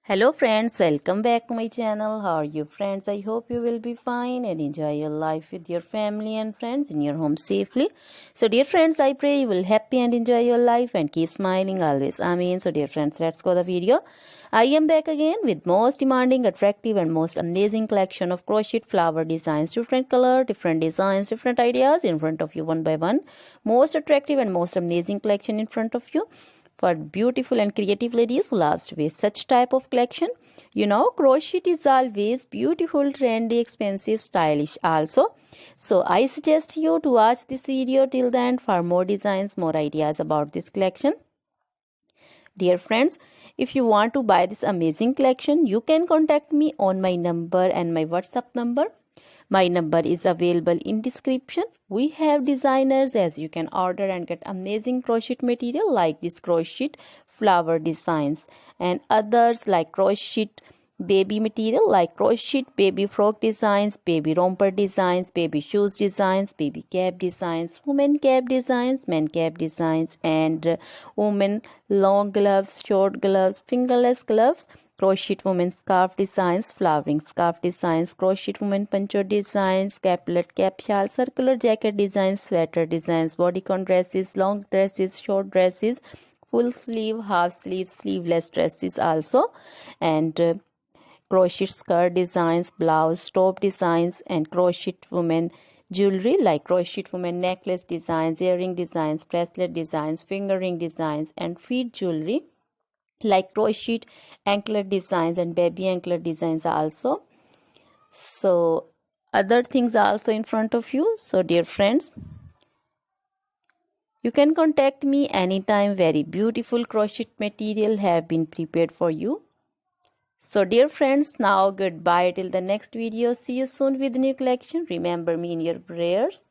Hello friends, welcome back to my channel. How are you friends? I hope you will be fine and enjoy your life with your family and friends in your home safely. So dear friends, I pray you will happy and enjoy your life and keep smiling always. Amen. So dear friends, let's go the video. I am back again with most demanding, attractive and most amazing collection of crochet flower designs. Different color, different designs, different ideas in front of you one by one. Most attractive and most amazing collection in front of you for beautiful and creative ladies who loves to wear such type of collection. Crochet is always beautiful, trendy, expensive, stylish also. So I suggest you to watch this video till the end for more designs, more ideas about this collection. Dear friends, if you want to buy this amazing collection, you can contact me on my number and my WhatsApp number. My number is available in description. We have designers as you can order and get amazing crochet material like this crochet flower designs and others like crochet baby material like crochet baby frock designs, baby romper designs, baby shoes designs, baby cap designs, women cap designs, men cap designs and women long gloves, short gloves, fingerless gloves, crochet women scarf designs, flowering scarf designs, crochet women poncho designs, caplet, cap shawl, circular jacket designs, sweater designs, bodycon dresses, long dresses, short dresses, full sleeve, half sleeve, sleeveless dresses also, and crochet skirt designs, blouse, top designs, and crochet women jewelry like crochet women necklace designs, earring designs, bracelet designs, finger ring designs, and feet jewelry like crochet anklet designs and baby anklet designs also. So other things are also in front of you. So dear friends, you can contact me anytime. Very beautiful crochet material have been prepared for you. So dear friends, now goodbye till the next video. See you soon with new collection. Remember me in your prayers.